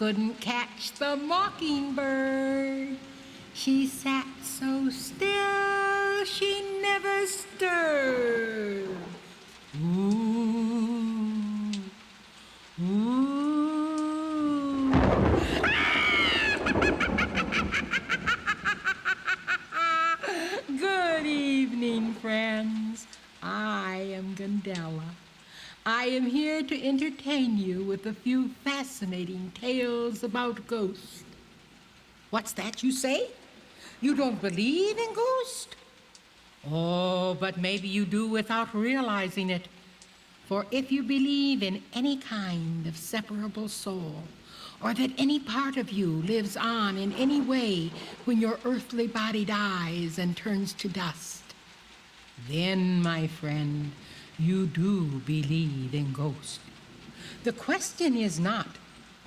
couldn't catch the mockingbird. She sat so still she never stirred. Ooh, ooh. Good evening, friends. I am Gundella. I am here to entertain you with a few fascinating tales about ghosts. What's that you say? You don't believe in ghosts? Oh, but maybe you do without realizing it. For if you believe in any kind of separable soul, or that any part of you lives on in any way when your earthly body dies and turns to dust, then, my friend, you do believe in ghosts. The question is not,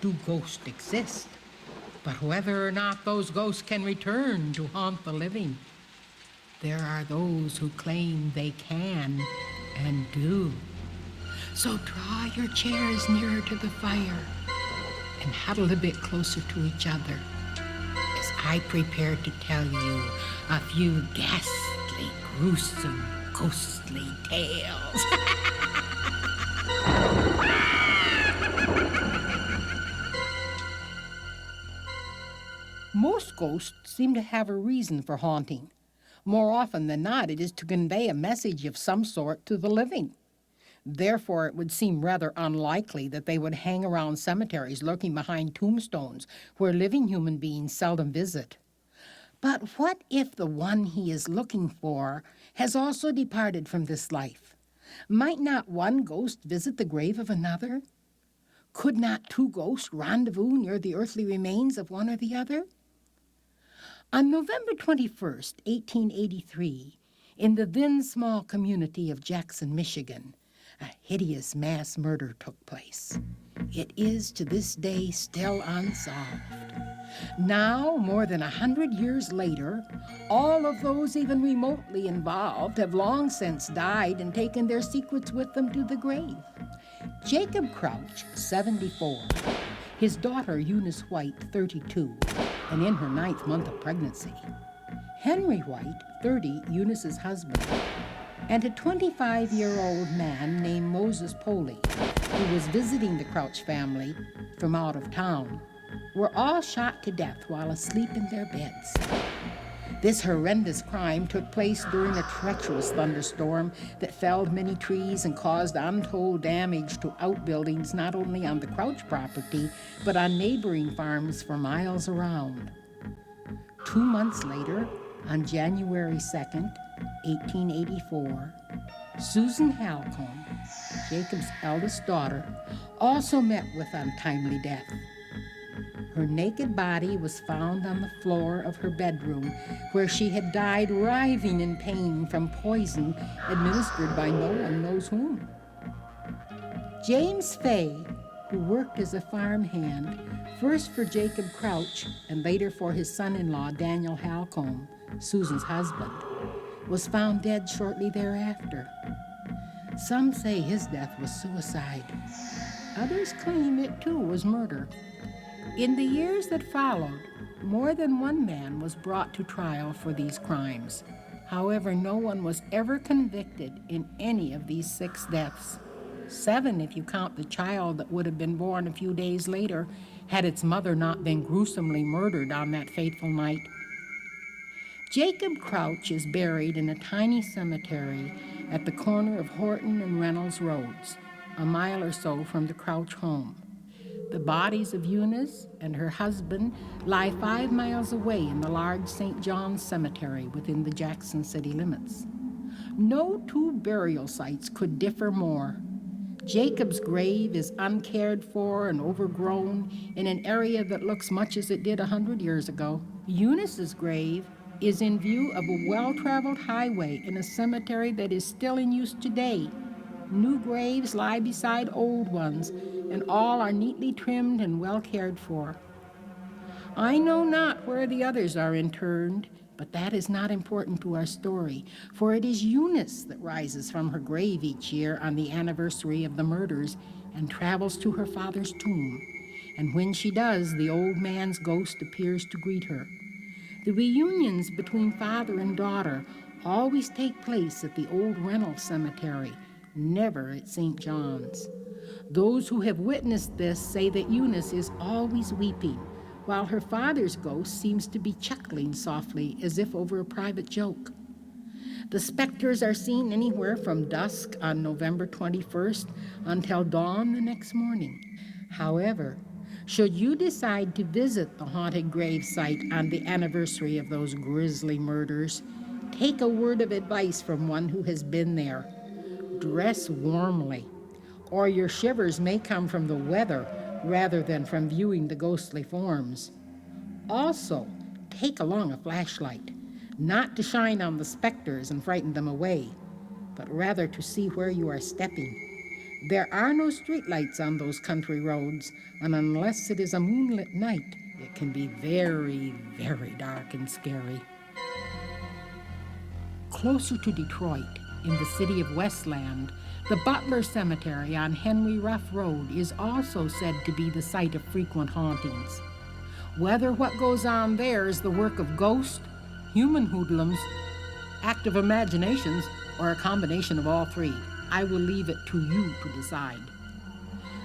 do ghosts exist, but whether or not those ghosts can return to haunt the living. There are those who claim they can and do. So draw your chairs nearer to the fire and huddle a bit closer to each other as I prepare to tell you a few ghastly, gruesome, ghostly tales. Most ghosts seem to have a reason for haunting. More often than not, it is to convey a message of some sort to the living. Therefore, it would seem rather unlikely that they would hang around cemeteries lurking behind tombstones where living human beings seldom visit. But what if the one he is looking for has also departed from this life? Might not one ghost visit the grave of another? Could not two ghosts rendezvous near the earthly remains of one or the other? On November 21st, 1883, in the then small community of Jackson, Michigan, a hideous mass murder took place. It is to this day still unsolved. Now, more than 100 years later, all of those even remotely involved have long since died and taken their secrets with them to the grave. Jacob Crouch, 74, his daughter Eunice White, 32, and in her 9th month of pregnancy, Henry White, 30, Eunice's husband, and a 25-year-old man named Moses Poley, who was visiting the Crouch family from out of town, were all shot to death while asleep in their beds. This horrendous crime took place during a treacherous thunderstorm that felled many trees and caused untold damage to outbuildings not only on the Crouch property, but on neighboring farms for miles around. 2 months later, on January 2nd, 1884, Susan Halcombe, Jacob's eldest daughter, also met with untimely death. Her naked body was found on the floor of her bedroom, where she had died writhing in pain from poison administered by no one knows whom. James Fay, who worked as a farmhand, first for Jacob Crouch and later for his son-in-law Daniel Halcombe, Susan's husband, was found dead shortly thereafter. Some say his death was suicide. Others claim it too was murder. In the years that followed, more than one man was brought to trial for these crimes. However, no one was ever convicted in any of these 6 deaths. 7 if you count the child that would have been born a few days later had its mother not been gruesomely murdered on that fateful night. Jacob Crouch is buried in a tiny cemetery at the corner of Horton and Reynolds Roads, a mile or so from the Crouch home. The bodies of Eunice and her husband lie 5 miles away in the large St. John's Cemetery within the Jackson city limits. No 2 burial sites could differ more. Jacob's grave is uncared for and overgrown in an area that looks much as it did 100 years ago. Eunice's grave is in view of a well-traveled highway in a cemetery that is still in use today. New graves lie beside old ones, and all are neatly trimmed and well cared for. I know not where the others are interred, but that is not important to our story, for it is Eunice that rises from her grave each year on the anniversary of the murders and travels to her father's tomb, and when she does, the old man's ghost appears to greet her. The reunions between father and daughter always take place at the old rental cemetery, never at St. John's. Those who have witnessed this say that Eunice is always weeping, while her father's ghost seems to be chuckling softly as if over a private joke. The specters are seen anywhere from dusk on November 21st until dawn the next morning. However, should you decide to visit the haunted grave site on the anniversary of those grisly murders, take a word of advice from one who has been there. Dress warmly, or your shivers may come from the weather rather than from viewing the ghostly forms. Also, take along a flashlight, not to shine on the specters and frighten them away, but rather to see where you are stepping. There are no streetlights on those country roads, and unless it is a moonlit night, it can be very, very dark and scary. Closer to Detroit, in the city of Westland, the Butler Cemetery on Henry Ruff Road is also said to be the site of frequent hauntings. Whether what goes on there is the work of ghosts, human hoodlums, active imaginations, or a combination of all three, I will leave it to you to decide.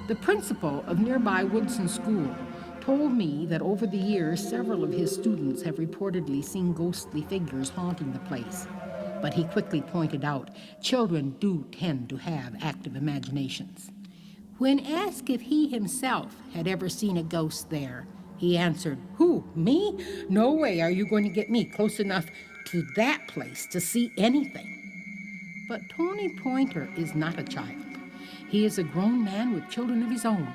The principal of nearby Woodson School told me that over the years several of his students have reportedly seen ghostly figures haunting the place. But he quickly pointed out children do tend to have active imaginations. When asked if he himself had ever seen a ghost there, he answered, "Who, me? No way are you going to get me close enough to that place to see anything." But Tony Pointer is not a child. He is a grown man with children of his own.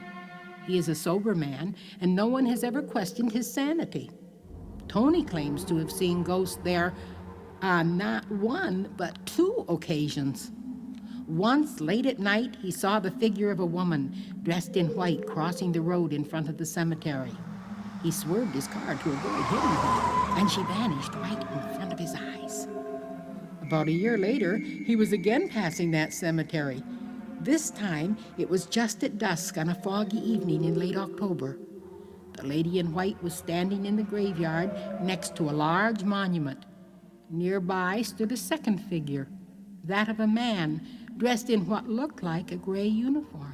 He is a sober man, and no one has ever questioned his sanity. Tony claims to have seen ghosts there on not one, but two occasions. Once, late at night, he saw the figure of a woman dressed in white crossing the road in front of the cemetery. He swerved his car to avoid hitting her, and she vanished right in front of his eyes. About a year later, he was again passing that cemetery. This time, it was just at dusk on a foggy evening in late October. The lady in white was standing in the graveyard next to a large monument. Nearby stood a second figure, that of a man dressed in what looked like a gray uniform.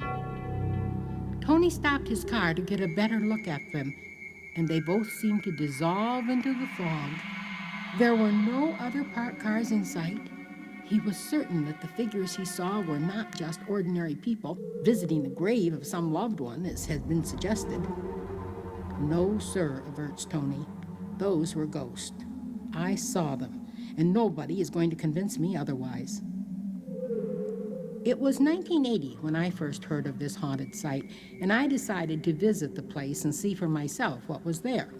Tony stopped his car to get a better look at them, and they both seemed to dissolve into the fog. There were no other parked cars in sight. He was certain that the figures he saw were not just ordinary people visiting the grave of some loved one, as had been suggested. "No, sir," averts Tony. "Those were ghosts. I saw them, and nobody is going to convince me otherwise." It was 1980 when I first heard of this haunted site, and I decided to visit the place and see for myself what was there.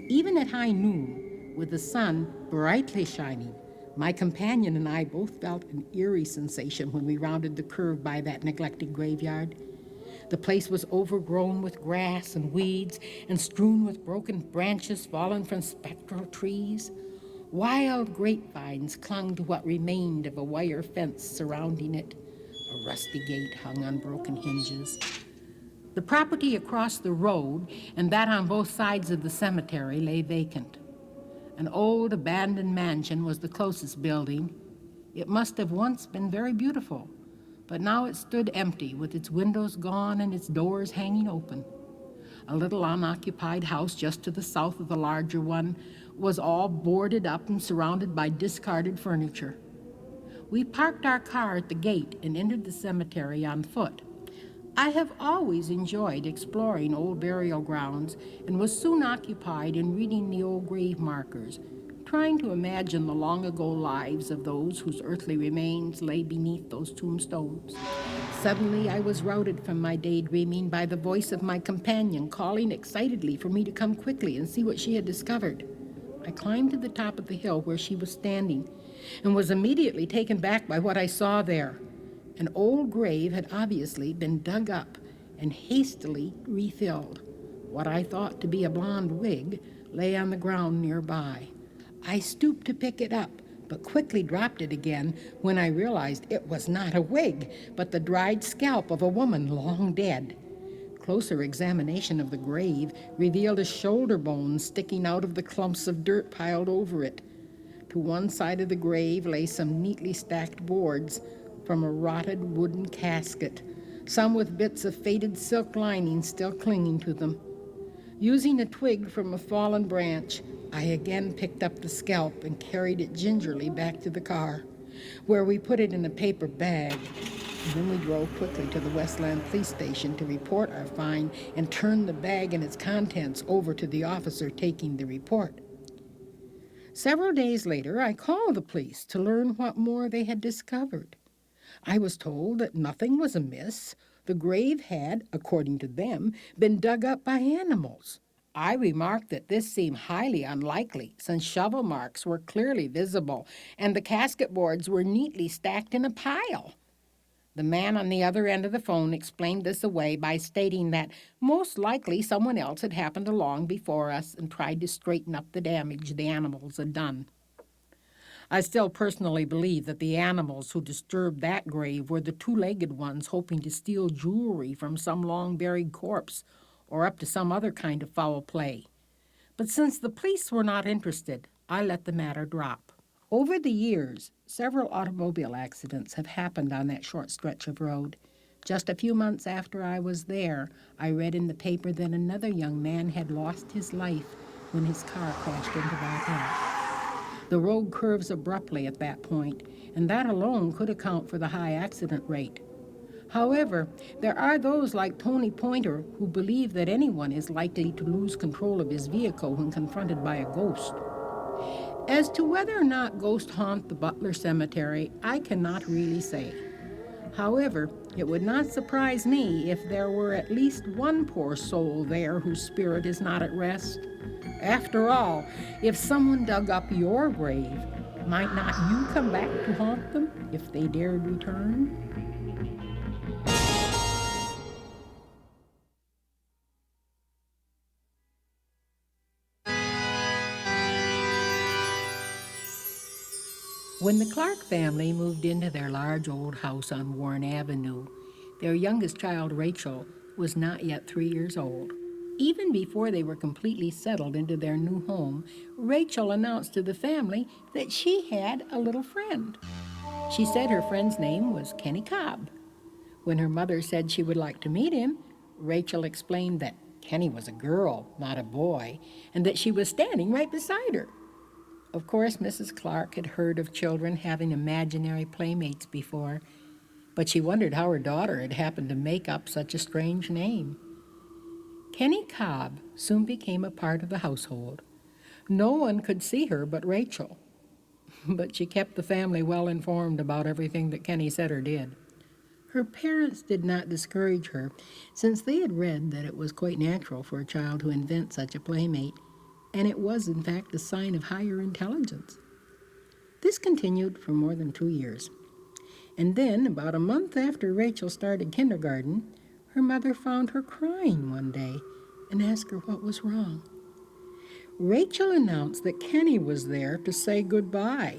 Even at high noon, with the sun brightly shining, my companion and I both felt an eerie sensation when we rounded the curve by that neglected graveyard. The place was overgrown with grass and weeds and strewn with broken branches fallen from spectral trees. Wild grapevines clung to what remained of a wire fence surrounding it. A rusty gate hung on broken hinges. The property across the road and that on both sides of the cemetery lay vacant. An old abandoned mansion was the closest building. It must have once been very beautiful, but now it stood empty with its windows gone and its doors hanging open. A little unoccupied house just to the south of the larger one was all boarded up and surrounded by discarded furniture. We parked our car at the gate and entered the cemetery on foot. I have always enjoyed exploring old burial grounds and was soon occupied in reading the old grave markers, trying to imagine the long-ago lives of those whose earthly remains lay beneath those tombstones. Suddenly, I was routed from my daydreaming by the voice of my companion calling excitedly for me to come quickly and see what she had discovered. I climbed to the top of the hill where she was standing and was immediately taken back by what I saw there. An old grave had obviously been dug up and hastily refilled. What I thought to be a blonde wig lay on the ground nearby. I stooped to pick it up, but quickly dropped it again when I realized it was not a wig, but the dried scalp of a woman long dead. Closer examination of the grave revealed a shoulder bone sticking out of the clumps of dirt piled over it. To one side of the grave lay some neatly stacked boards from a rotted wooden casket, some with bits of faded silk lining still clinging to them. Using a twig from a fallen branch, I again picked up the scalp and carried it gingerly back to the car, where we put it in a paper bag. And then we drove quickly to the Westland Police Station to report our find and turned the bag and its contents over to the officer taking the report. Several days later, I called the police to learn what more they had discovered. I was told that nothing was amiss. The grave had, according to them, been dug up by animals. I remarked that this seemed highly unlikely, since shovel marks were clearly visible and the casket boards were neatly stacked in a pile. The man on the other end of the phone explained this away by stating that most likely someone else had happened along before us and tried to straighten up the damage the animals had done. I still personally believe that the animals who disturbed that grave were the two-legged ones hoping to steal jewelry from some long-buried corpse or up to some other kind of foul play. But since the police were not interested, I let the matter drop. Over the years, several automobile accidents have happened on that short stretch of road. Just a few months after I was there, I read in the paper that another young man had lost his life when his car crashed into that hill. The road curves abruptly at that point, and that alone could account for the high accident rate. However, there are those like Tony Pointer who believe that anyone is likely to lose control of his vehicle when confronted by a ghost. As to whether or not ghosts haunt the Butler Cemetery, I cannot really say. However, it would not surprise me if there were at least one poor soul there whose spirit is not at rest. After all, if someone dug up your grave, might not you come back to haunt them if they dared return? When the Clark family moved into their large old house on Warren Avenue, their youngest child, Rachel, was not yet 3 years old. Even before they were completely settled into their new home, Rachel announced to the family that she had a little friend. She said her friend's name was Kenny Cobb. When her mother said she would like to meet him, Rachel explained that Kenny was a girl, not a boy, and that she was standing right beside her. Of course, Mrs. Clark had heard of children having imaginary playmates before, but she wondered how her daughter had happened to make up such a strange name. Kenny Cobb soon became a part of the household. No one could see her but Rachel, but she kept the family well informed about everything that Kenny said or did. Her parents did not discourage her, since they had read that it was quite natural for a child to invent such a playmate, and it was, in fact, a sign of higher intelligence. This continued for more than 2 years. And then, about a month after Rachel started kindergarten, her mother found her crying one day and asked her what was wrong. Rachel announced that Kenny was there to say goodbye.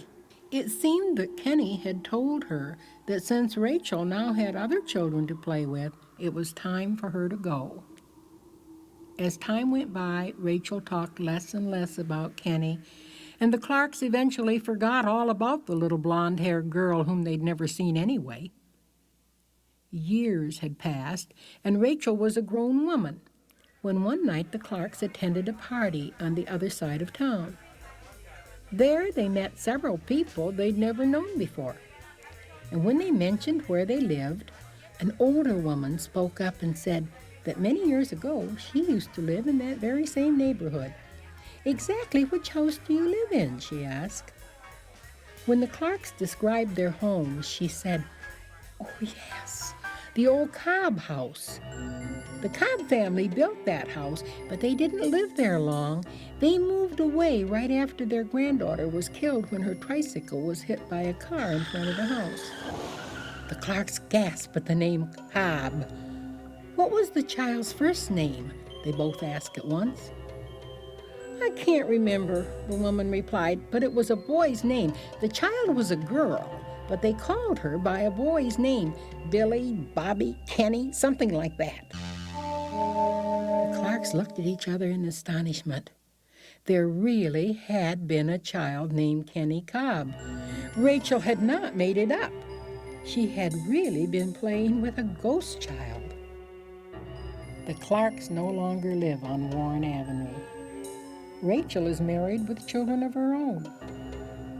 It seemed that Kenny had told her that since Rachel now had other children to play with, it was time for her to go. As time went by, Rachel talked less and less about Kenny, and the Clarks eventually forgot all about the little blonde-haired girl whom they'd never seen anyway. Years had passed, and Rachel was a grown woman, when one night the Clarks attended a party on the other side of town. There they met several people they'd never known before, and when they mentioned where they lived, an older woman spoke up and said that many years ago she used to live in that very same neighborhood. "Exactly which house do you live in?" she asked. When the Clarks described their home, she said, "Oh yes, the old Cobb house. The Cobb family built that house, but they didn't live there long. They moved away right after their granddaughter was killed when her tricycle was hit by a car in front of the house." The Clarks gasped at the name Cobb. "What was the child's first name?" they both asked at once. "I can't remember," the woman replied, "but it was a boy's name. The child was a girl, but they called her by a boy's name, Billy, Bobby, Kenny, something like that." The Clarks looked at each other in astonishment. There really had been a child named Kenny Cobb. Rachel had not made it up. She had really been playing with a ghost child. The Clarks no longer live on Warren Avenue. Rachel is married with children of her own,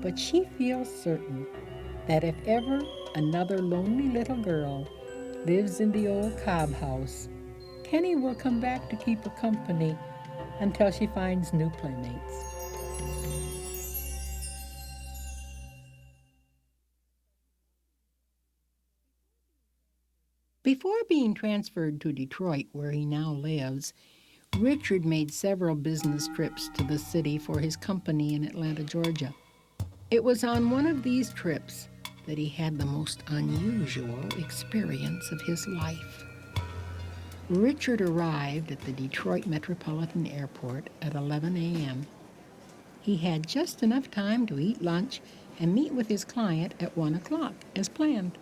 but she feels certain that if ever another lonely little girl lives in the old Cobb house, Kenny will come back to keep her company until she finds new playmates. Before being transferred to Detroit, where he now lives, Richard made several business trips to the city for his company in Atlanta, Georgia. It was on one of these trips that he had the most unusual experience of his life. Richard arrived at the Detroit Metropolitan Airport at 11 a.m. He had just enough time to eat lunch and meet with his client at 1 o'clock, as planned.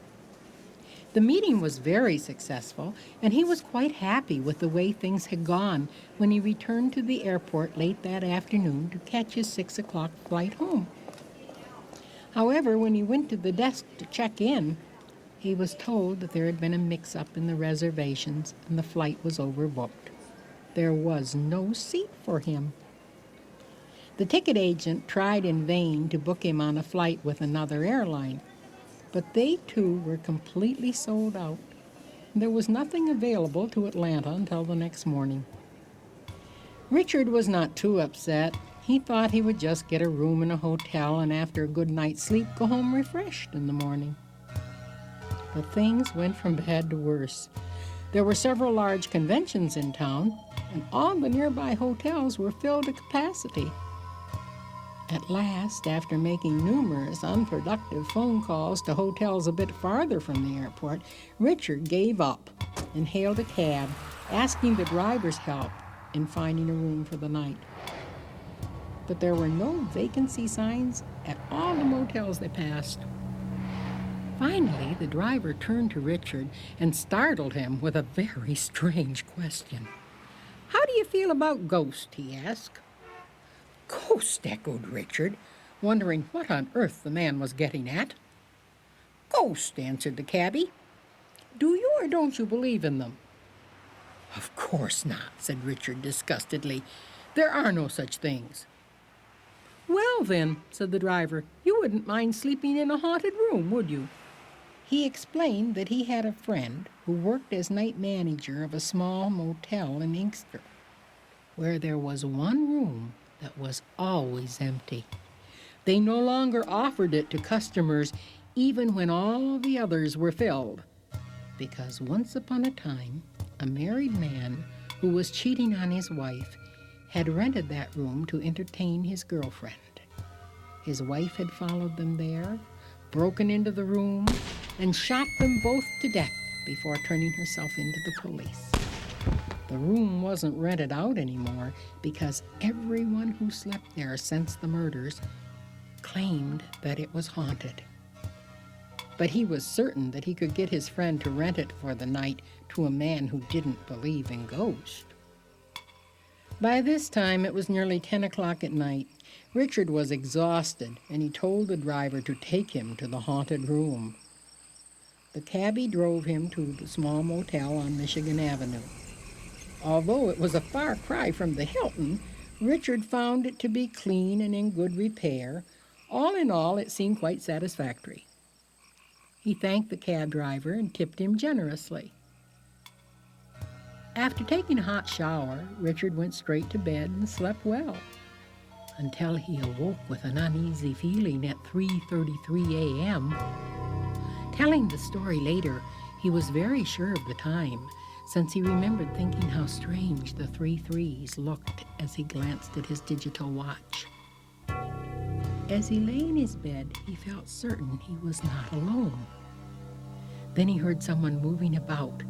The meeting was very successful, and he was quite happy with the way things had gone when he returned to the airport late that afternoon to catch his 6 o'clock flight home. However, when he went to the desk to check in, he was told that there had been a mix-up in the reservations and the flight was overbooked. There was no seat for him. The ticket agent tried in vain to book him on a flight with another airline, but they too were completely sold out. There was nothing available to Atlanta until the next morning. Richard was not too upset. He thought he would just get a room in a hotel and after a good night's sleep go home refreshed in the morning. But things went from bad to worse. There were several large conventions in town, and all the nearby hotels were filled to capacity. At last, after making numerous unproductive phone calls to hotels a bit farther from the airport, Richard gave up and hailed a cab, asking the driver's help in finding a room for the night. But there were no vacancy signs at all the motels they passed. Finally, the driver turned to Richard and startled him with a very strange question. "How do you feel about ghosts?" he asked. "Ghost?" echoed Richard, wondering what on earth the man was getting at. "Ghost," answered the cabbie. "Do you or don't you believe in them?" "Of course not," said Richard disgustedly. "There are no such things." "Well then," said the driver, "you wouldn't mind sleeping in a haunted room, would you?" He explained that he had a friend who worked as night manager of a small motel in Inkster, where there was one room that was always empty. They no longer offered it to customers even when all the others were filled, because once upon a time, a married man who was cheating on his wife had rented that room to entertain his girlfriend. His wife had followed them there, broken into the room, and shot them both to death before turning herself into the police. The room wasn't rented out anymore because everyone who slept there since the murders claimed that it was haunted. But he was certain that he could get his friend to rent it for the night to a man who didn't believe in ghosts. By this time, it was nearly 10 o'clock at night. Richard was exhausted, and he told the driver to take him to the haunted room. The cabbie drove him to the small motel on Michigan Avenue. Although it was a far cry from the Hilton, Richard found it to be clean and in good repair. All in all, it seemed quite satisfactory. He thanked the cab driver and tipped him generously. After taking a hot shower, Richard went straight to bed and slept well, until he awoke with an uneasy feeling at 3:33 a.m. Telling the story later, he was very sure of the time, since he remembered thinking how strange the 3 threes looked as he glanced at his digital watch. As he lay in his bed, he felt certain he was not alone. Then he heard someone moving about,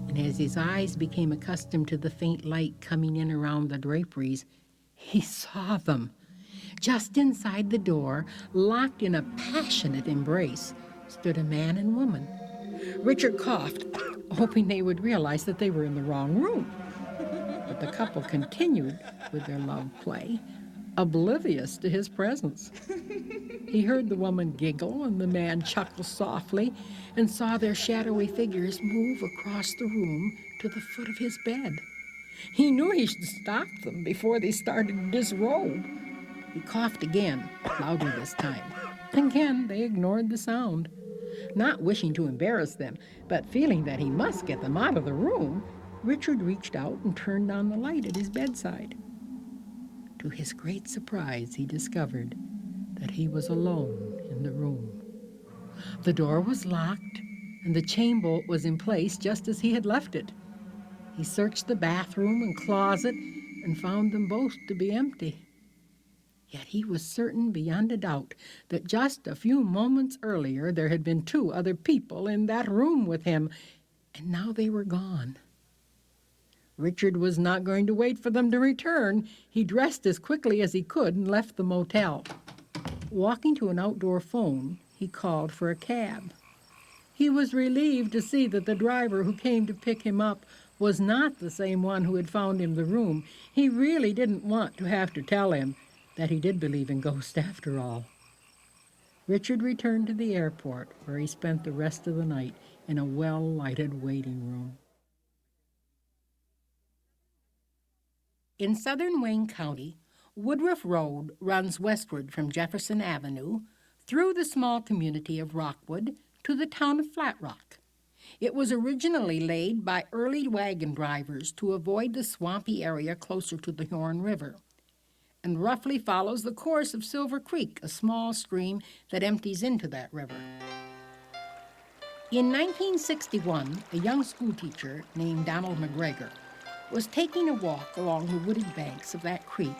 and as his eyes became accustomed to the faint light coming in around the draperies, he saw them. Just inside the door, locked in a passionate embrace, stood a man and woman. Richard coughed, hoping they would realize that they were in the wrong room. but the couple continued with their love play, oblivious to his presence. He heard the woman giggle and the man chuckle softly and saw their shadowy figures move across the room to the foot of his bed. He knew he should stop them before they started to disrobe. He coughed again, louder this time. Again, they ignored the sound. Not wishing to embarrass them, but feeling that he must get them out of the room, Richard reached out and turned on the light at his bedside. To his great surprise, he discovered that he was alone in the room. The door was locked, and the chain bolt was in place just as he had left it. He searched the bathroom and closet and found them both to be empty. Yet he was certain beyond a doubt that just a few moments earlier there had been 2 other people in that room with him, and now they were gone. Richard was not going to wait for them to return. He dressed as quickly as he could and left the motel. Walking to an outdoor phone, he called for a cab. He was relieved to see that the driver who came to pick him up was not the same one who had found him the room. He really didn't want to have to tell him that he did believe in ghosts after all. Richard returned to the airport, where he spent the rest of the night in a well-lighted waiting room. In southern Wayne County, Woodruff Road runs westward from Jefferson Avenue through the small community of Rockwood to the town of Flat Rock. It was originally laid by early wagon drivers to avoid the swampy area closer to the Huron River, and roughly follows the course of Silver Creek, a small stream that empties into that river. In 1961, a young schoolteacher named Donald McGregor was taking a walk along the wooded banks of that creek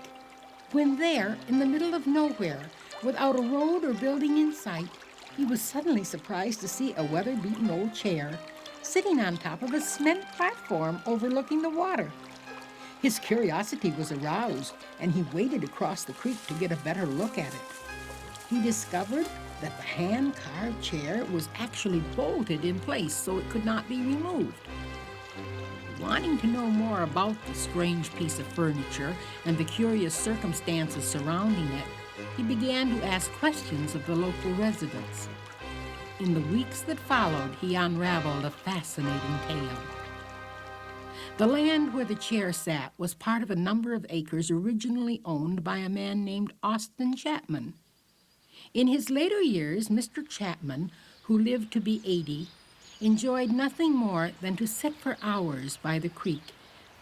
when there, in the middle of nowhere, without a road or building in sight, he was suddenly surprised to see a weather-beaten old chair sitting on top of a cement platform overlooking the water. His curiosity was aroused, and he waded across the creek to get a better look at it. He discovered that the hand-carved chair was actually bolted in place so it could not be removed. Wanting to know more about the strange piece of furniture and the curious circumstances surrounding it, he began to ask questions of the local residents. In the weeks that followed, he unraveled a fascinating tale. The land where the chair sat was part of a number of acres originally owned by a man named Austin Chapman. In his later years, Mr. Chapman, who lived to be 80, enjoyed nothing more than to sit for hours by the creek,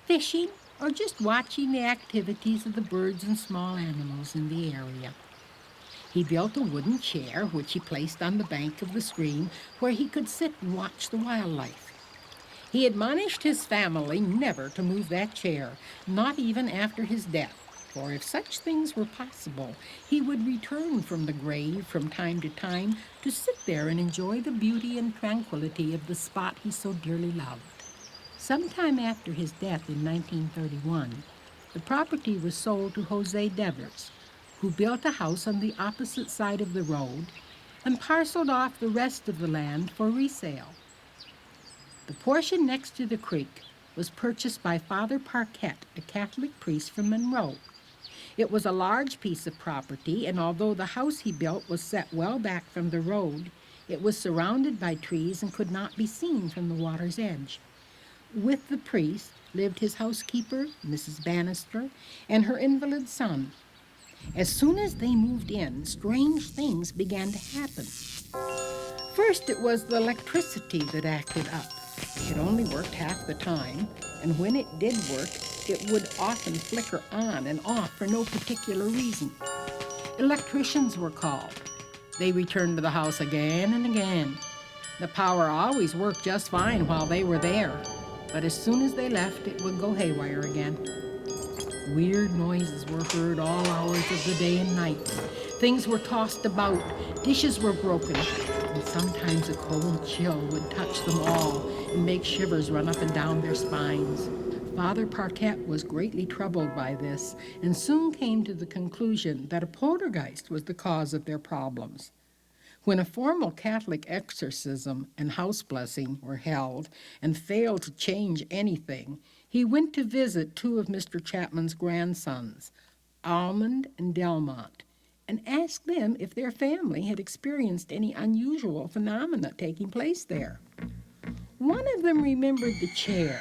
fishing or just watching the activities of the birds and small animals in the area. He built a wooden chair, which he placed on the bank of the stream, where he could sit and watch the wildlife. He admonished his family never to move that chair, not even after his death, for if such things were possible, he would return from the grave from time to time to sit there and enjoy the beauty and tranquility of the spot he so dearly loved. Sometime after his death in 1931, the property was sold to Jose Devers, who built a house on the opposite side of the road and parceled off the rest of the land for resale. The portion next to the creek was purchased by Father Parquette, a Catholic priest from Monroe. It was a large piece of property, and although the house he built was set well back from the road, it was surrounded by trees and could not be seen from the water's edge. With the priest lived his housekeeper, Mrs. Bannister, and her invalid son. As soon as they moved in, strange things began to happen. First, it was the electricity that acted up. It only worked half the time, and when it did work, it would often flicker on and off for no particular reason. Electricians were called. They returned to the house again and again. The power always worked just fine while they were there, but as soon as they left, it would go haywire again. Weird noises were heard all hours of the day and night. Things were tossed about, dishes were broken, and sometimes a cold chill would touch them all and make shivers run up and down their spines. Father Parquette was greatly troubled by this and soon came to the conclusion that a poltergeist was the cause of their problems. When a formal Catholic exorcism and house blessing were held and failed to change anything, He went to visit two of Mr. Chapman's grandsons, Almond and Delmont, and asked them if their family had experienced any unusual phenomena taking place there. One of them remembered the chair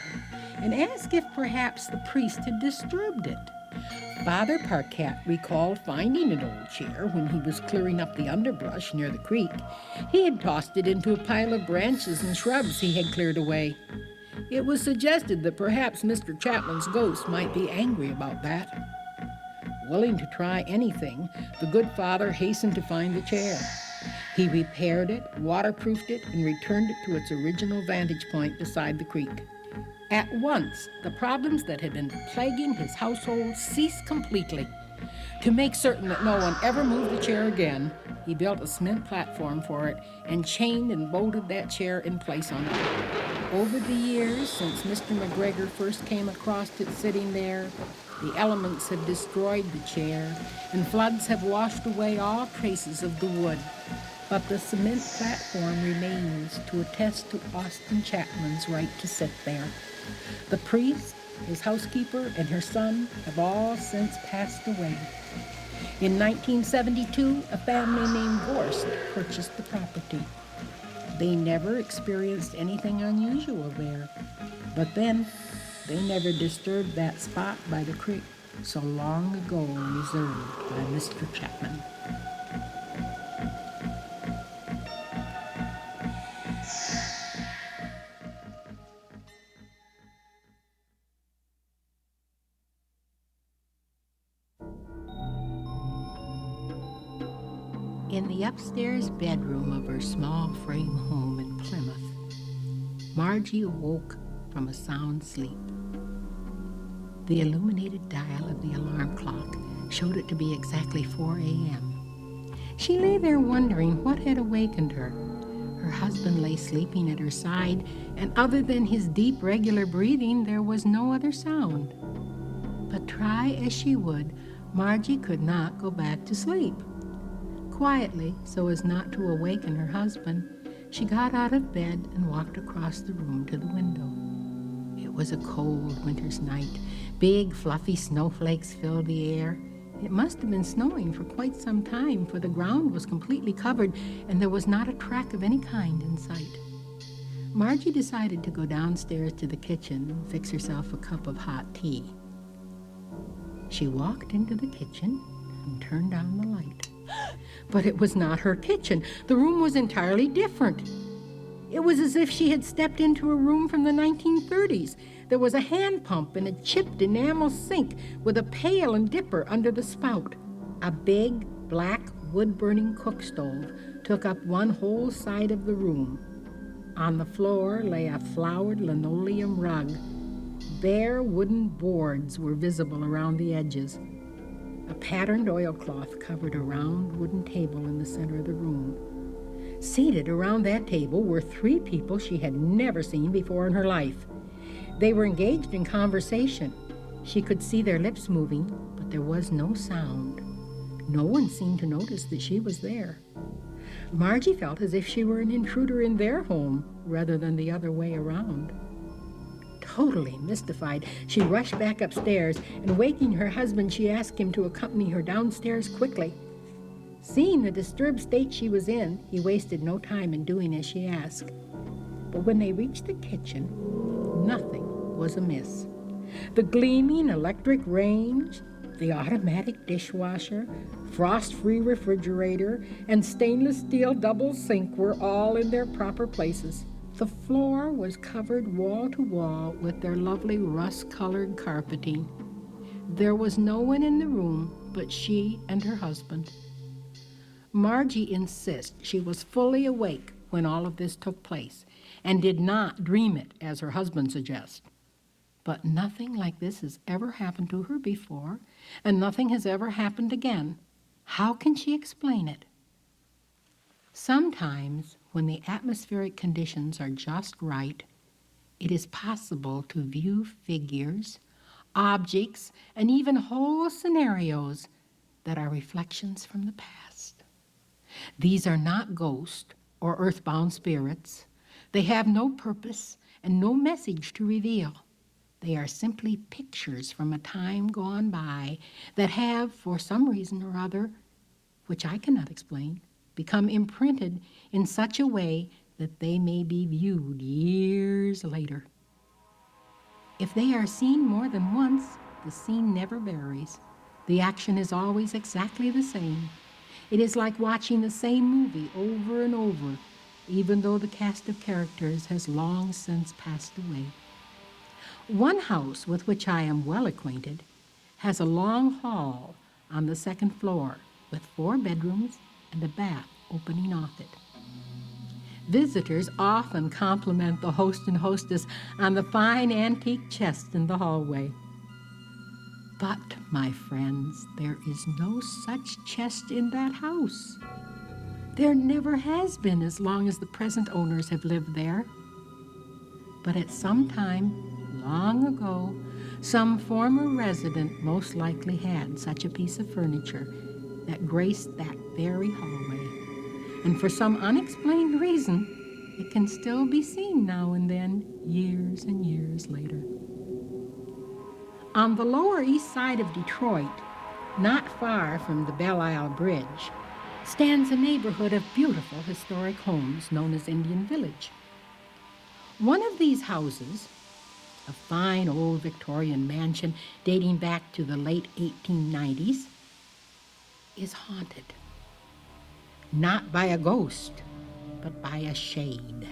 and asked if perhaps the priest had disturbed it. Father Parquet recalled finding an old chair when he was clearing up the underbrush near the creek. He had tossed it into a pile of branches and shrubs he had cleared away. It was suggested that perhaps Mr. Chapman's ghost might be angry about that. Willing to try anything, the good father hastened to find the chair. He repaired it, waterproofed it, and returned it to its original vantage point beside the creek. At once, the problems that had been plaguing his household ceased completely. To make certain that no one ever moved the chair again, he built a cement platform for it and chained and bolted that chair in place on it. Over the years, since Mr. McGregor first came across it sitting there, the elements have destroyed the chair, and floods have washed away all traces of the wood. But the cement platform remains to attest to Austin Chapman's right to sit there. The priest, his housekeeper, and her son have all since passed away. In 1972, a family named Gorst purchased the property. They never experienced anything unusual there, but then they never disturbed that spot by the creek so long ago reserved by Mr. Chapman. In the upstairs bedroom of her small frame home in Plymouth, Margie awoke from a sound sleep. The illuminated dial of the alarm clock showed it to be exactly 4 a.m. She lay there wondering what had awakened her. Her husband lay sleeping at her side, and other than his deep, regular breathing, there was no other sound. But try as she would, Margie could not go back to sleep. Quietly, so as not to awaken her husband, she got out of bed and walked across the room to the window. It was a cold winter's night. Big, fluffy snowflakes filled the air. It must have been snowing for quite some time, for the ground was completely covered and there was not a track of any kind in sight. Margie decided to go downstairs to the kitchen and fix herself a cup of hot tea. She walked into the kitchen and turned down the light. But it was not her kitchen. The room was entirely different. It was as if she had stepped into a room from the 1930s. There was a hand pump and a chipped enamel sink with a pail and dipper under the spout. A big, black, wood-burning cook stove took up one whole side of the room. On the floor lay a flowered linoleum rug. Bare wooden boards were visible around the edges. A patterned oilcloth covered a round wooden table in the center of the room. Seated around that table were 3 people she had never seen before in her life. They were engaged in conversation. She could see their lips moving, but there was no sound. No one seemed to notice that she was there. Margie felt as if she were an intruder in their home rather than the other way around. Totally mystified, she rushed back upstairs, and waking her husband, she asked him to accompany her downstairs quickly. Seeing the disturbed state she was in, he wasted no time in doing as she asked. But when they reached the kitchen, nothing was amiss. The gleaming electric range, the automatic dishwasher, frost-free refrigerator, and stainless steel double sink were all in their proper places. The floor was covered wall to wall with their lovely rust-colored carpeting. There was no one in the room but she and her husband. Margie insists she was fully awake when all of this took place and did not dream it, as her husband suggests. But nothing like this has ever happened to her before, and nothing has ever happened again. How can she explain it? Sometimes, when the atmospheric conditions are just right, it is possible to view figures, objects, and even whole scenarios that are reflections from the past. These are not ghosts or earthbound spirits. They have no purpose and no message to reveal. They are simply pictures from a time gone by that have, for some reason or other, which I cannot explain, become imprinted in such a way that they may be viewed years later. If they are seen more than once, the scene never varies. The action is always exactly the same. It is like watching the same movie over and over, even though the cast of characters has long since passed away. One house with which I am well acquainted has a long hall on the second floor with 4 bedrooms and a bath opening off it. Visitors often compliment the host and hostess on the fine antique chest in the hallway. But, my friends, there is no such chest in that house. There never has been as long as the present owners have lived there. But at some time, long ago, some former resident most likely had such a piece of furniture that graced that very hallway. And for some unexplained reason, it can still be seen now and then, years and years later. On the Lower East Side of Detroit, not far from the Belle Isle Bridge, stands a neighborhood of beautiful historic homes known as Indian Village. One of these houses, a fine old Victorian mansion dating back to the late 1890s, is haunted. Not by a ghost, but by a shade.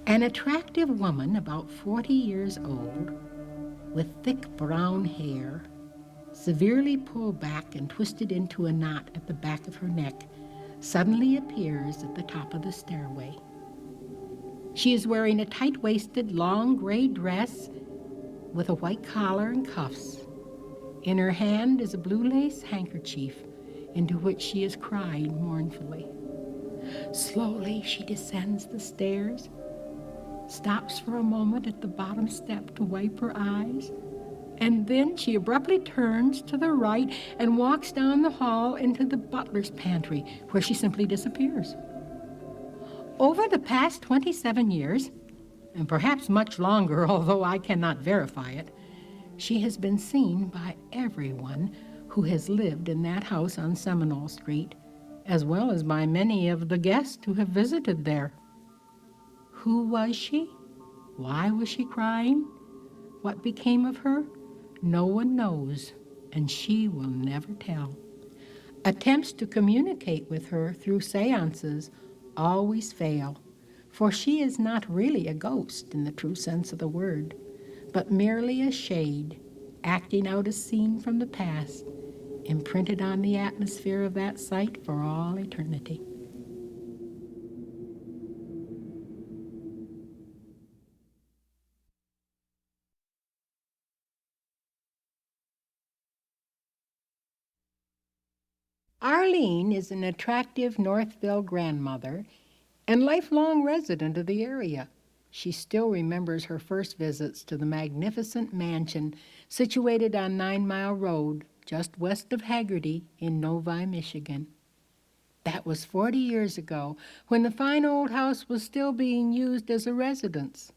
An attractive woman about 40 years old, with thick brown hair, severely pulled back and twisted into a knot at the back of her neck, suddenly appears at the top of the stairway. She is wearing a tight-waisted, long gray dress with a white collar and cuffs. In her hand is a blue lace handkerchief into which she is crying mournfully. Slowly she descends the stairs, stops for a moment at the bottom step to wipe her eyes, and then she abruptly turns to the right and walks down the hall into the butler's pantry, where she simply disappears. Over the past 27 years, and perhaps much longer, although I cannot verify it, she has been seen by everyone who has lived in that house on Seminole Street, as well as by many of the guests who have visited there. Who was she? Why was she crying? What became of her? No one knows, and she will never tell. Attempts to communicate with her through seances always fail, for she is not really a ghost in the true sense of the word, but merely a shade, acting out a scene from the past, imprinted on the atmosphere of that site for all eternity. Arlene is an attractive Northville grandmother and lifelong resident of the area. She still remembers her first visits to the magnificent mansion situated on 9 Mile Road, just west of Haggerty in Novi, Michigan. That was 40 years ago, when the fine old house was still being used as a residence.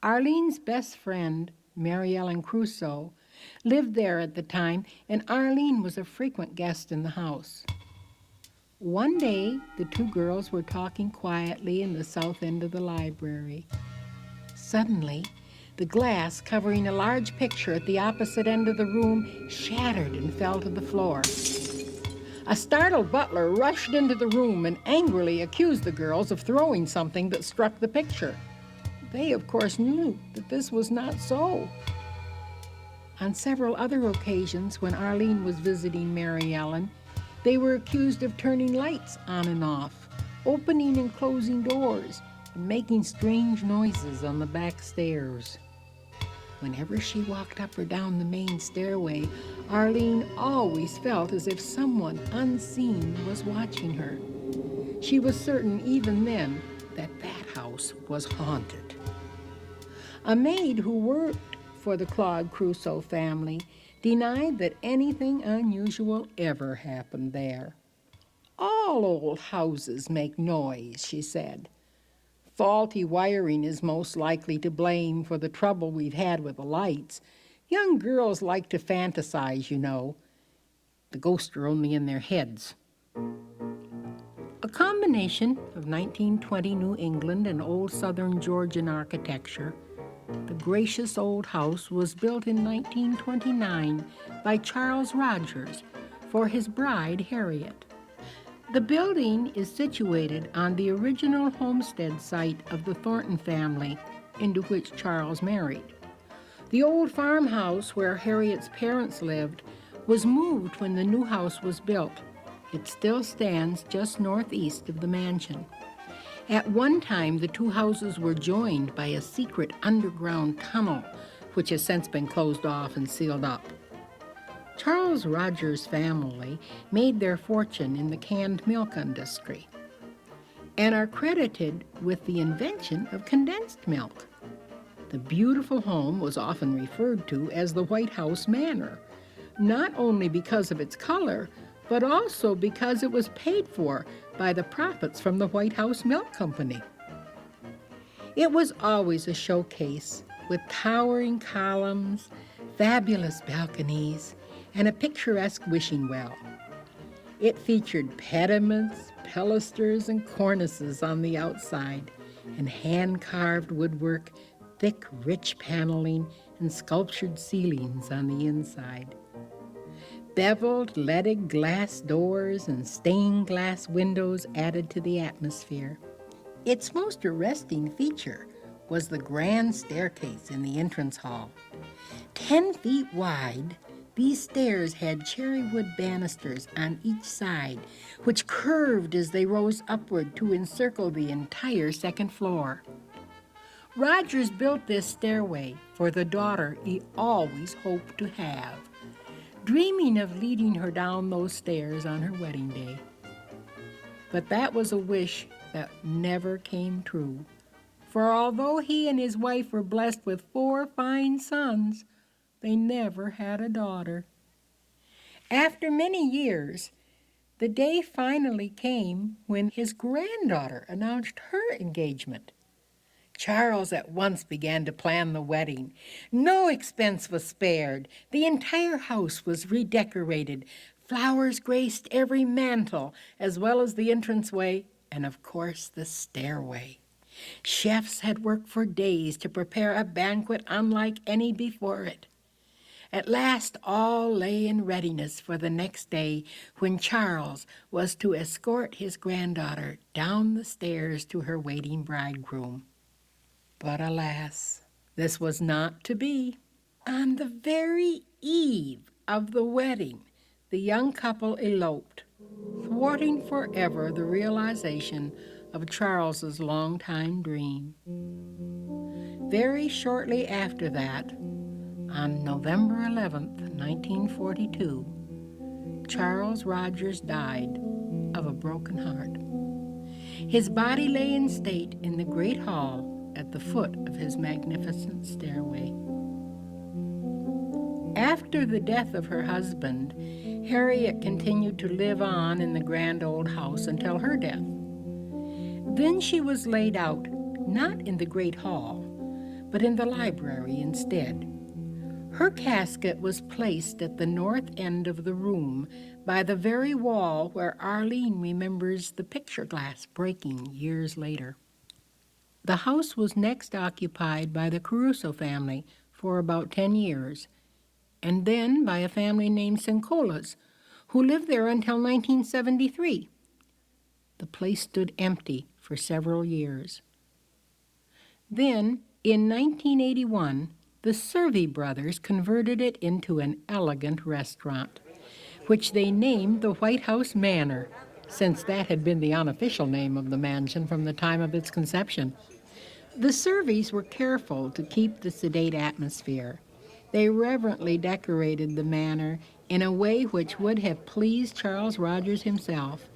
Arlene's best friend, Mary Ellen Crusoe, lived there at the time, and Arlene was a frequent guest in the house. One day, the 2 girls were talking quietly in the south end of the library. Suddenly, the glass covering a large picture at the opposite end of the room shattered and fell to the floor. A startled butler rushed into the room and angrily accused the girls of throwing something that struck the picture. They, of course, knew that this was not so. On several other occasions when Arlene was visiting Mary Ellen, they were accused of turning lights on and off, opening and closing doors, and making strange noises on the back stairs. Whenever she walked up or down the main stairway, Arlene always felt as if someone unseen was watching her. She was certain even then that that house was haunted. A maid who worked for the Claude Crusoe family denied that anything unusual ever happened there. All old houses make noise, she said. Faulty wiring is most likely to blame for the trouble we've had with the lights. Young girls like to fantasize, you know. The ghosts are only in their heads. A combination of 1920 New England and old Southern Georgian architecture, the gracious old house was built in 1929 by Charles Rogers for his bride, Harriet. The building is situated on the original homestead site of the Thornton family, into which Charles married. The old farmhouse where Harriet's parents lived was moved when the new house was built. It still stands just northeast of the mansion. At one time, the two houses were joined by a secret underground tunnel, which has since been closed off and sealed up. Charles Rogers' family made their fortune in the canned milk industry and are credited with the invention of condensed milk. The beautiful home was often referred to as the White House Manor, not only because of its color, but also because it was paid for by the profits from the White House Milk Company. It was always a showcase with towering columns, fabulous balconies, and a picturesque wishing well. It featured pediments, pilasters, and cornices on the outside, and hand-carved woodwork, thick, rich paneling, and sculptured ceilings on the inside. Beveled, leaded glass doors and stained glass windows added to the atmosphere. Its most arresting feature was the grand staircase in the entrance hall. 10 feet wide, these stairs had cherrywood banisters on each side, which curved as they rose upward to encircle the entire second floor. Rogers built this stairway for the daughter he always hoped to have, dreaming of leading her down those stairs on her wedding day. But that was a wish that never came true. For although he and his wife were blessed with 4 fine sons, they never had a daughter. After many years, the day finally came when his granddaughter announced her engagement. Charles at once began to plan the wedding. No expense was spared. The entire house was redecorated. Flowers graced every mantel, as well as the entranceway, and of course the stairway. Chefs had worked for days to prepare a banquet unlike any before it. At last all lay in readiness for the next day, when Charles was to escort his granddaughter down the stairs to her waiting bridegroom. But alas, this was not to be. On the very eve of the wedding, the young couple eloped, thwarting forever the realization of Charles's longtime dream. Very shortly after that, on November 11th, 1942, Charles Rogers died of a broken heart. His body lay in state in the great hall at the foot of his magnificent stairway. After the death of her husband, Harriet continued to live on in the grand old house until her death. Then she was laid out, not in the great hall, but in the library instead. Her casket was placed at the north end of the room by the very wall where Arlene remembers the picture glass breaking years later. The house was next occupied by the Gruesome family for about 10 years, and then by a family named Sincolas, who lived there until 1973. The place stood empty for several years. Then, in 1981, the Servi brothers converted it into an elegant restaurant, which they named the White House Manor, since that had been the unofficial name of the mansion from the time of its conception. The Servis were careful to keep the sedate atmosphere. They reverently decorated the manor in a way which would have pleased Charles Rogers himself.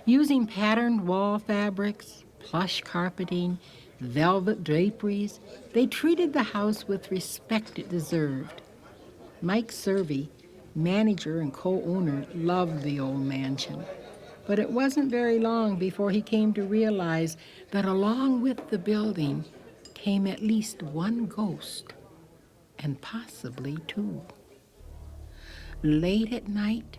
Using patterned wall fabrics, plush carpeting, velvet draperies, they treated the house with respect it deserved. Mike Servi, manager and co-owner, loved the old mansion. But it wasn't very long before he came to realize that along with the building came at least one ghost, and possibly two. Late at night,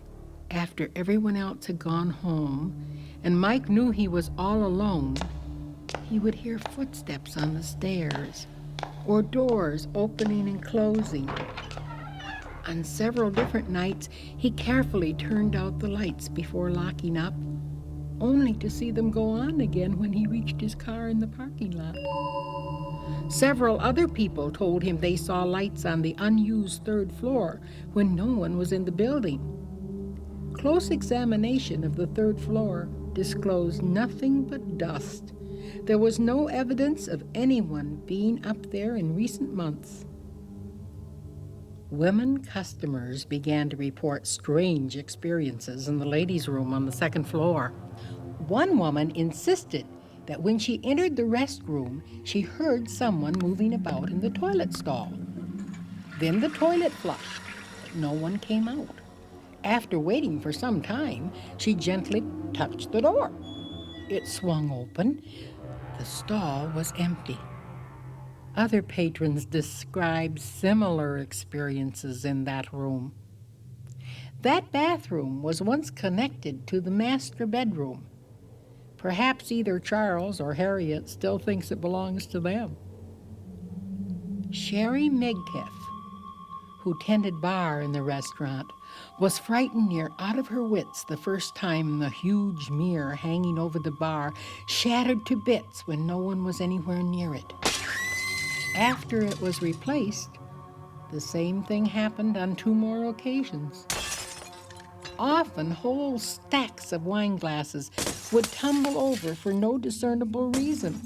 after everyone else had gone home, and Mike knew he was all alone, he would hear footsteps on the stairs, or doors opening and closing. On several different nights, he carefully turned out the lights before locking up, only to see them go on again when he reached his car in the parking lot. Several other people told him they saw lights on the unused third floor when no one was in the building. Close examination of the third floor disclosed nothing but dust. There was no evidence of anyone being up there in recent months. Women customers began to report strange experiences in the ladies' room on the second floor. One woman insisted that when she entered the restroom, she heard someone moving about in the toilet stall. Then the toilet flushed, but no one came out. After waiting for some time, she gently touched the door. It swung open. The stall was empty. Other patrons described similar experiences in that room. That bathroom was once connected to the master bedroom. Perhaps either Charles or Harriet still thinks it belongs to them. Sherry Megcalf, who tended bar in the restaurant, was frightened near out of her wits the first time the huge mirror hanging over the bar shattered to bits when no one was anywhere near it. After it was replaced, the same thing happened on 2 more occasions. Often whole stacks of wine glasses would tumble over for no discernible reason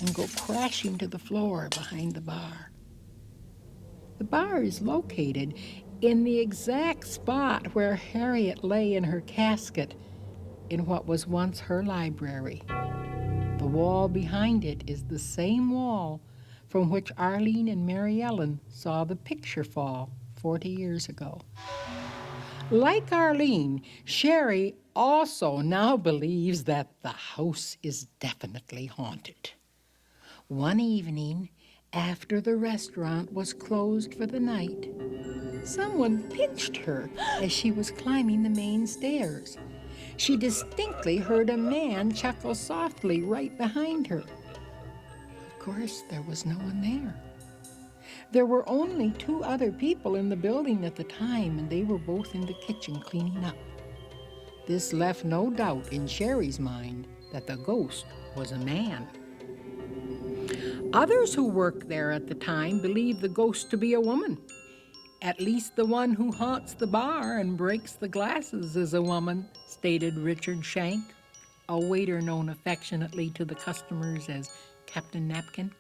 and go crashing to the floor behind the bar. The bar is located in the exact spot where Harriet lay in her casket in what was once her library. The wall behind it is the same wall from which Arlene and Mary Ellen saw the picture fall 40 years ago. Like Arlene, Sherry also now believes that the house is definitely haunted. One evening, after the restaurant was closed for the night, someone pinched her as she was climbing the main stairs. She distinctly heard a man chuckle softly right behind her. Of course, there was no one there. There were only 2 other people in the building at the time, and they were both in the kitchen cleaning up. This left no doubt in Sherry's mind that the ghost was a man. Others who worked there at the time believed the ghost to be a woman. At least the one who haunts the bar and breaks the glasses is a woman, stated Richard Shank, a waiter known affectionately to the customers as Captain Napkin.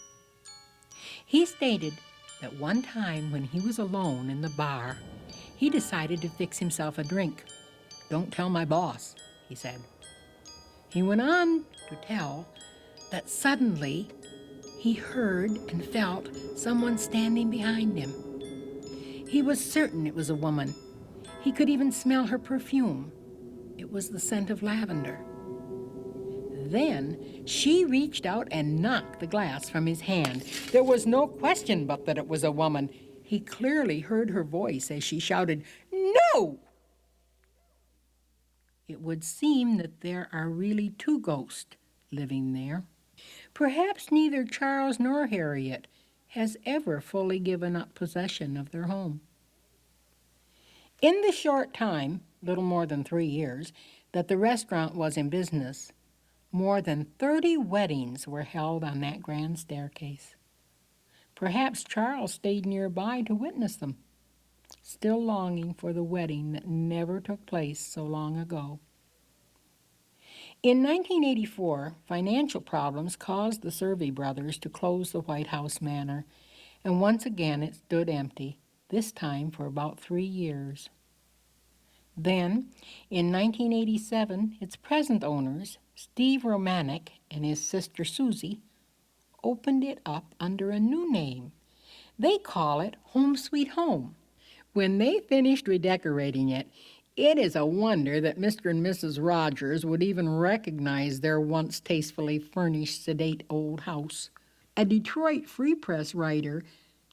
He stated that one time when he was alone in the bar, he decided to fix himself a drink. "Don't tell my boss," he said. He went on to tell that suddenly he heard and felt someone standing behind him. He was certain it was a woman. He could even smell her perfume. It was the scent of lavender. Then she reached out and knocked the glass from his hand. There was no question but that it was a woman. He clearly heard her voice as she shouted, "No!" It would seem that there are really 2 ghosts living there. Perhaps neither Charles nor Harriet has ever fully given up possession of their home. In the short time, little more than 3 years, that the restaurant was in business, more than 30 weddings were held on that grand staircase. Perhaps Charles stayed nearby to witness them, still longing for the wedding that never took place so long ago. In 1984, financial problems caused the Survey brothers to close the White House Manor, and once again it stood empty, this time for about 3 years. Then, in 1987, its present owners, Steve Romanek and his sister Susie, opened it up under a new name. They call it Home Sweet Home. When they finished redecorating it, It is a wonder that Mr. and Mrs. Rogers would even recognize their once tastefully furnished, sedate old house. A Detroit Free Press writer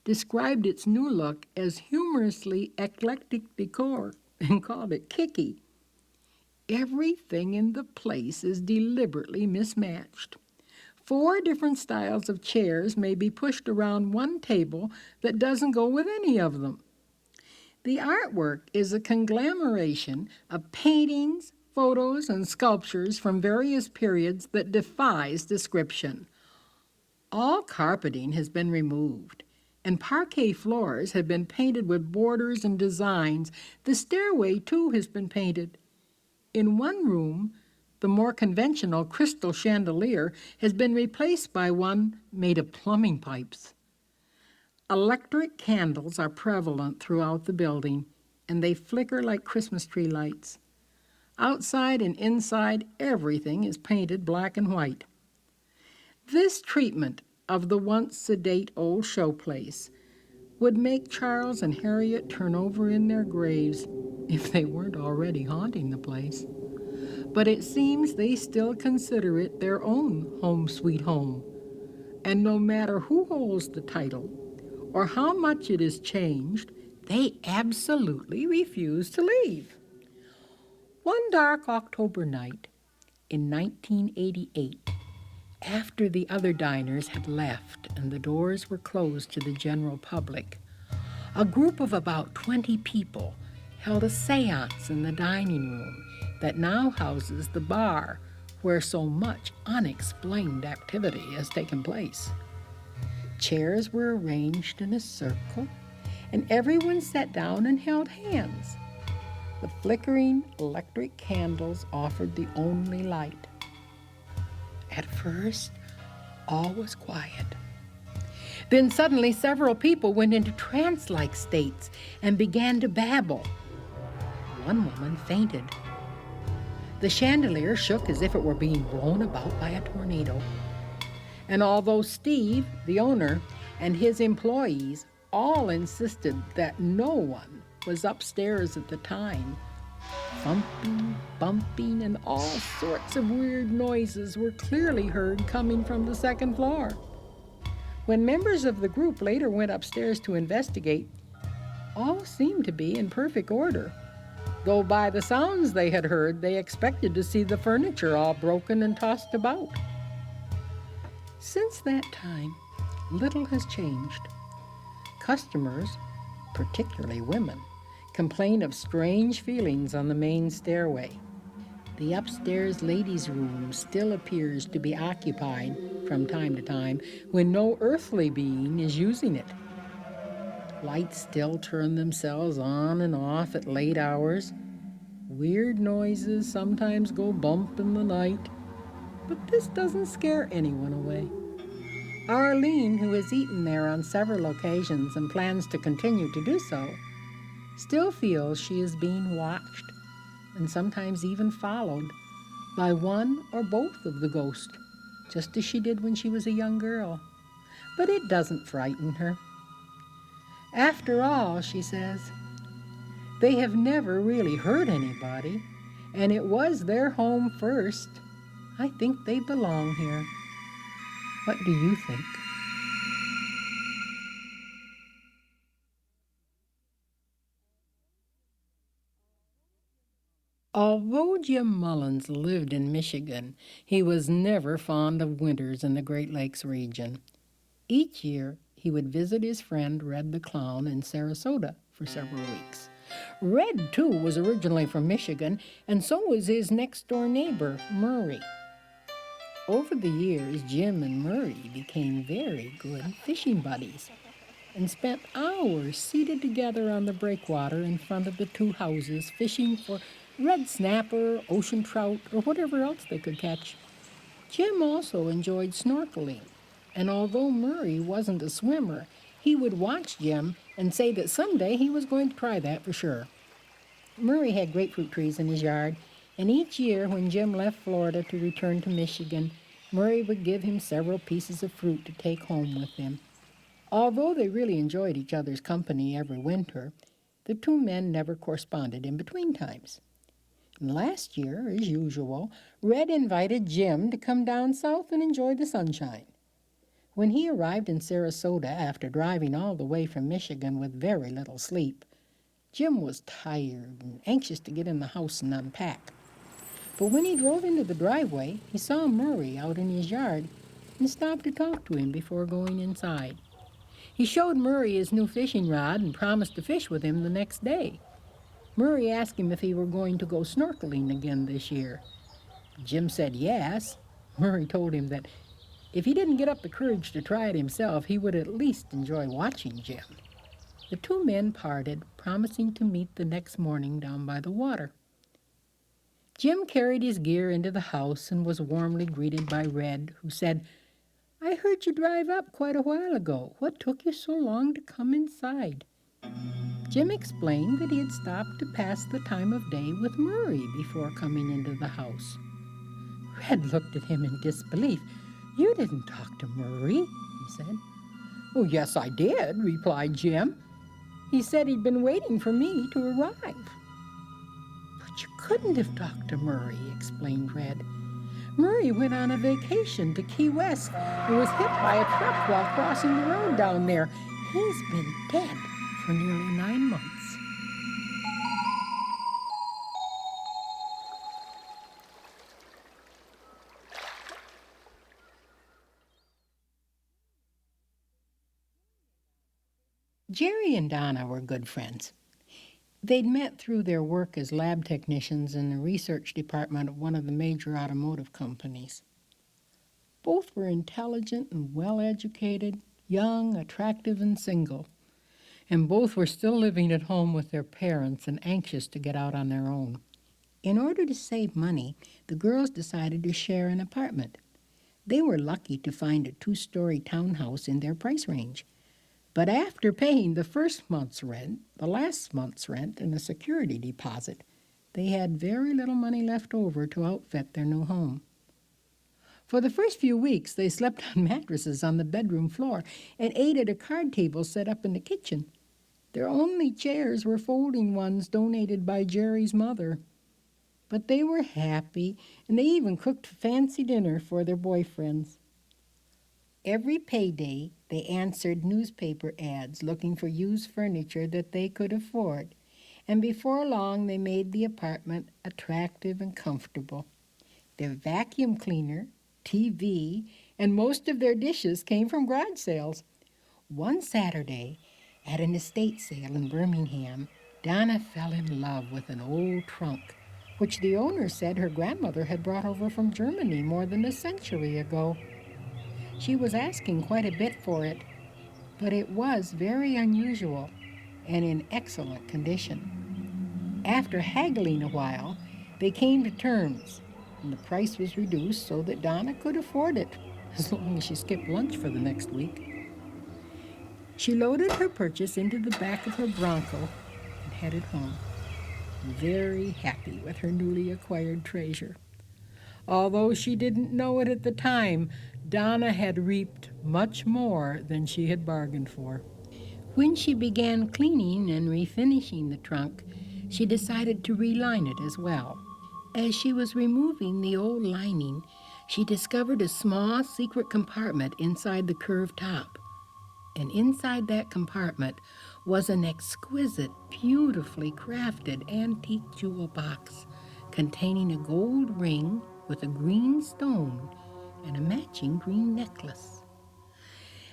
described its new look as humorously eclectic decor and called it kicky. Everything in the place is deliberately mismatched. 4 different styles of chairs may be pushed around one table that doesn't go with any of them. The artwork is a conglomeration of paintings, photos, and sculptures from various periods that defies description. All carpeting has been removed, and parquet floors have been painted with borders and designs. The stairway, too, has been painted. In one room, the more conventional crystal chandelier has been replaced by one made of plumbing pipes. Electric candles are prevalent throughout the building, and they flicker like Christmas tree lights. Outside and inside, everything is painted black and white. This treatment of the once sedate old showplace would make Charles and Harriet turn over in their graves if they weren't already haunting the place. But it seems they still consider it their own home sweet home. And no matter who holds the title or how much it is changed, they absolutely refuse to leave. One dark October night in 1988, after the other diners had left and the doors were closed to the general public, a group of about 20 people held a séance in the dining room that now houses the bar where so much unexplained activity has taken place. Chairs were arranged in a circle, and everyone sat down and held hands. The flickering electric candles offered the only light. At first, all was quiet. Then suddenly several people went into trance-like states and began to babble. One woman fainted. The chandelier shook as if it were being blown about by a tornado. And although Steve, the owner, and his employees all insisted that no one was upstairs at the time, thumping, bumping, and all sorts of weird noises were clearly heard coming from the second floor. When members of the group later went upstairs to investigate, all seemed to be in perfect order, though by the sounds they had heard, they expected to see the furniture all broken and tossed about. Since that time, little has changed. Customers, particularly women, complain of strange feelings on the main stairway. The upstairs ladies' room still appears to be occupied from time to time when no earthly being is using it. Lights still turn themselves on and off at late hours. Weird noises sometimes go bump in the night, but this doesn't scare anyone away. Arlene, who has eaten there on several occasions and plans to continue to do so, still feels she is being watched and sometimes even followed by one or both of the ghosts, just as she did when she was a young girl. But it doesn't frighten her. After all, she says, they have never really hurt anybody, and it was their home first. I think they belong here. What do you think? Although Jim Mullins lived in Michigan, he was never fond of winters in the Great Lakes region. Each year, he would visit his friend Red the Clown in Sarasota for several weeks. Red, too, was originally from Michigan, and so was his next-door neighbor, Murray. Over the years, Jim and Murray became very good fishing buddies and spent hours seated together on the breakwater in front of the two houses fishing for red snapper, ocean trout, or whatever else they could catch. Jim also enjoyed snorkeling, and although Murray wasn't a swimmer, he would watch Jim and say that someday he was going to try that for sure. Murray had grapefruit trees in his yard, and each year when Jim left Florida to return to Michigan, Murray would give him several pieces of fruit to take home with him. Although they really enjoyed each other's company every winter, The two men never corresponded in between times. And last year, as usual, Red invited Jim to come down south and enjoy the sunshine. When he arrived in Sarasota after driving all the way from Michigan with very little sleep, Jim was tired and anxious to get in the house and unpack. But when he drove into the driveway, he saw Murray out in his yard and stopped to talk to him before going inside. He showed Murray his new fishing rod and promised to fish with him the next day. Murray asked him if he were going to go snorkeling again this year. Jim said yes. Murray told him that if he didn't get up the courage to try it himself, he would at least enjoy watching Jim. The two men parted, promising to meet the next morning down by the water. Jim carried his gear into the house and was warmly greeted by Red, who said, "I heard you drive up quite a while ago. What took you so long to come inside?" Jim explained that he had stopped to pass the time of day with Murray before coming into the house. Red looked at him in disbelief. "You didn't talk to Murray," he said. "Oh, yes, I did," replied Jim. "He said he'd been waiting for me to arrive." "But you couldn't have talked to Murray," explained Red. "Murray went on a vacation to Key West and was hit by a truck while crossing the road down there. He's been dead for nearly 9 months. Jerry and Donna were good friends. They'd met through their work as lab technicians in the research department of one of the major automotive companies. Both were intelligent and well-educated, young, attractive, and single. And both were still living at home with their parents and anxious to get out on their own. In order to save money, the girls decided to share an apartment. They were lucky to find a 2-story townhouse in their price range. But after paying the first month's rent, the last month's rent, and a security deposit, they had very little money left over to outfit their new home. For the first few weeks, they slept on mattresses on the bedroom floor and ate at a card table set up in the kitchen. Their only chairs were folding ones donated by Jerry's mother. But they were happy, and they even cooked fancy dinner for their boyfriends. Every payday, they answered newspaper ads looking for used furniture that they could afford, and before long they made the apartment attractive and comfortable. Their vacuum cleaner, TV, and most of their dishes came from garage sales. One Saturday, at an estate sale in Birmingham, Donna fell in love with an old trunk, which the owner said her grandmother had brought over from Germany more than a century ago. She was asking quite a bit for it, but it was very unusual and in excellent condition. After haggling a while, they came to terms, and the price was reduced so that Donna could afford it, as long as she skipped lunch for the next week. She loaded her purchase into the back of her Bronco and headed home, very happy with her newly acquired treasure. Although she didn't know it at the time, Donna had reaped much more than she had bargained for. When she began cleaning and refinishing the trunk, she decided to reline it as well. As she was removing the old lining, she discovered a small secret compartment inside the curved top. And inside that compartment was an exquisite, beautifully crafted antique jewel box containing a gold ring with a green stone and a matching green necklace.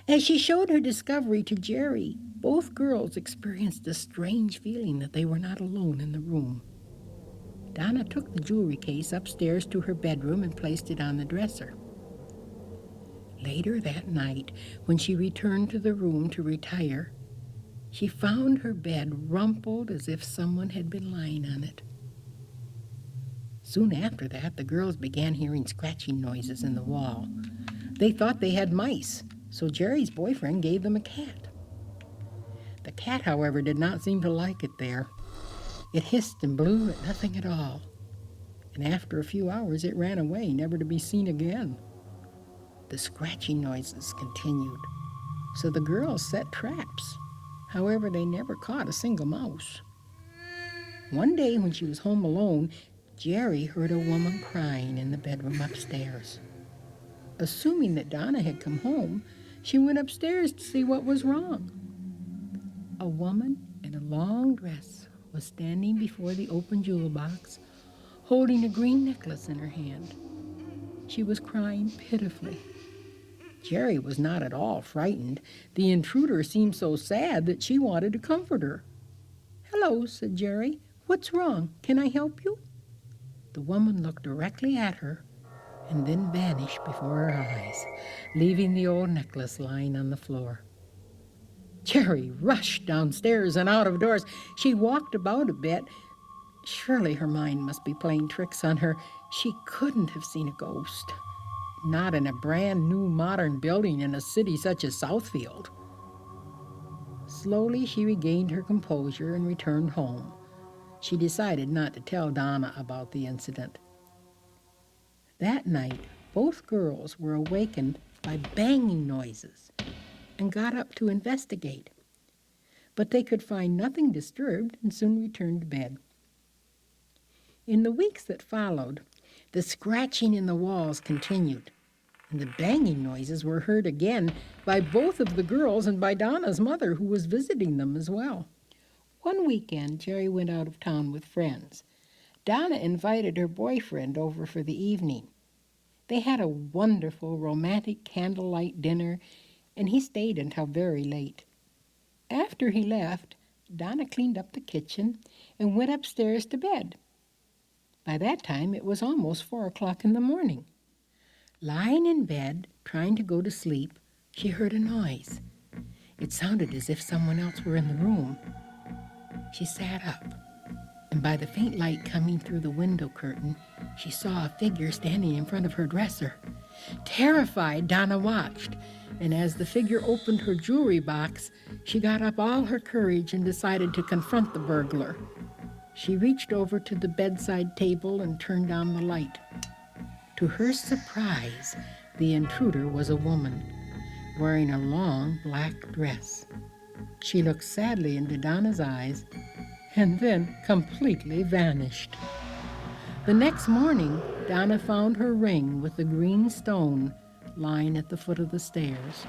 As she showed her discovery to Jerry, both girls experienced a strange feeling that they were not alone in the room. Donna took the jewelry case upstairs to her bedroom and placed it on the dresser. Later that night, when she returned to the room to retire, she found her bed rumpled as if someone had been lying on it. Soon after that, the girls began hearing scratching noises in the wall. They thought they had mice, so Jerry's boyfriend gave them a cat. The cat, however, did not seem to like it there. It hissed and blew at nothing at all. And after a few hours, it ran away, never to be seen again. The scratching noises continued, so the girls set traps. However, they never caught a single mouse. One day when she was home alone, Jerry heard a woman crying in the bedroom upstairs. Assuming that Donna had come home, she went upstairs to see what was wrong. A woman in a long dress was standing before the open jewel box, holding a green necklace in her hand. She was crying pitifully. Jerry was not at all frightened. The intruder seemed so sad that she wanted to comfort her. "Hello," said Jerry. "What's wrong? Can I help you?" The woman looked directly at her and then vanished before her eyes, leaving the old necklace lying on the floor. Jerry rushed downstairs and out of doors. She walked about a bit. Surely her mind must be playing tricks on her. She couldn't have seen a ghost. Not in a brand new modern building in a city such as Southfield. Slowly she regained her composure and returned home. She decided not to tell Donna about the incident. That night, both girls were awakened by banging noises and got up to investigate. But they could find nothing disturbed and soon returned to bed. In the weeks that followed, the scratching in the walls continued, and the banging noises were heard again by both of the girls and by Donna's mother, who was visiting them as well. One weekend, Jerry went out of town with friends. Donna invited her boyfriend over for the evening. They had a wonderful romantic candlelight dinner, and he stayed until very late. After he left, Donna cleaned up the kitchen and went upstairs to bed. By that time, it was almost 4 o'clock in the morning. Lying in bed, trying to go to sleep, she heard a noise. It sounded as if someone else were in the room. She sat up, and by the faint light coming through the window curtain, she saw a figure standing in front of her dresser. Terrified, Donna watched, and as the figure opened her jewelry box, she got up all her courage and decided to confront the burglar. She reached over to the bedside table and turned on the light. To her surprise, the intruder was a woman, wearing a long black dress. She looked sadly into Donna's eyes and then completely vanished. The next morning, Donna found her ring with the green stone lying at the foot of the stairs.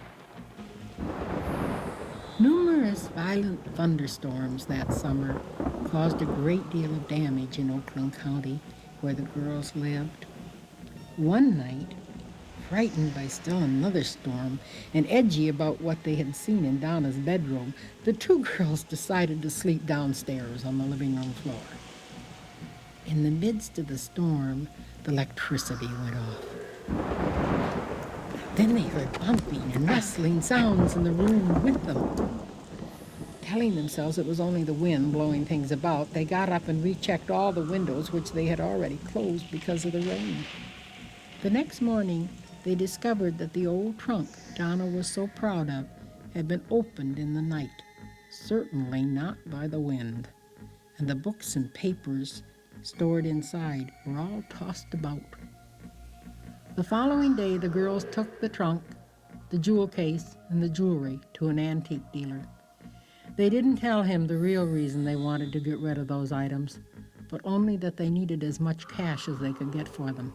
Numerous violent thunderstorms that summer caused a great deal of damage in Oakland County, where the girls lived. One night, frightened by still another storm and edgy about what they had seen in Donna's bedroom, the two girls decided to sleep downstairs on the living room floor. In the midst of the storm, the electricity went off. Then they heard bumping and rustling sounds in the room with them. Telling themselves it was only the wind blowing things about, they got up and rechecked all the windows, which they had already closed because of the rain. The next morning, they discovered that the old trunk Donna was so proud of had been opened in the night, certainly not by the wind, and the books and papers stored inside were all tossed about. The following day, the girls took the trunk, the jewel case, and the jewelry to an antique dealer. They didn't tell him the real reason they wanted to get rid of those items, but only that they needed as much cash as they could get for them.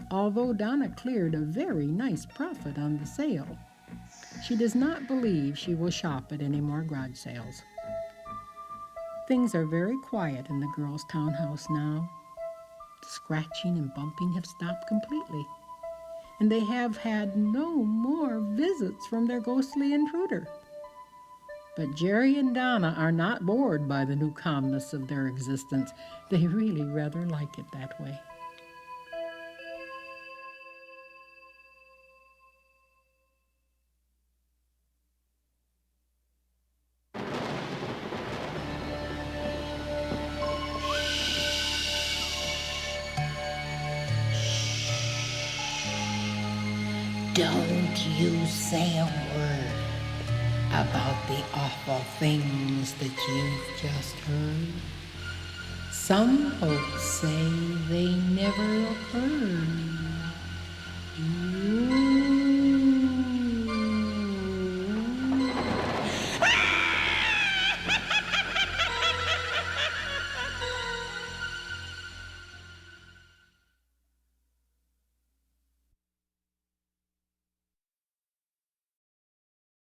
Although Donna cleared a very nice profit on the sale, she does not believe she will shop at any more garage sales. Things are very quiet in the girls' townhouse now. The scratching and bumping have stopped completely, and they have had no more visits from their ghostly intruder. But Jerry and Donna are not bored by the new calmness of their existence. They really rather like it that way. Don't you say a word about the awful things that you've just heard. Some folks say they never occurred.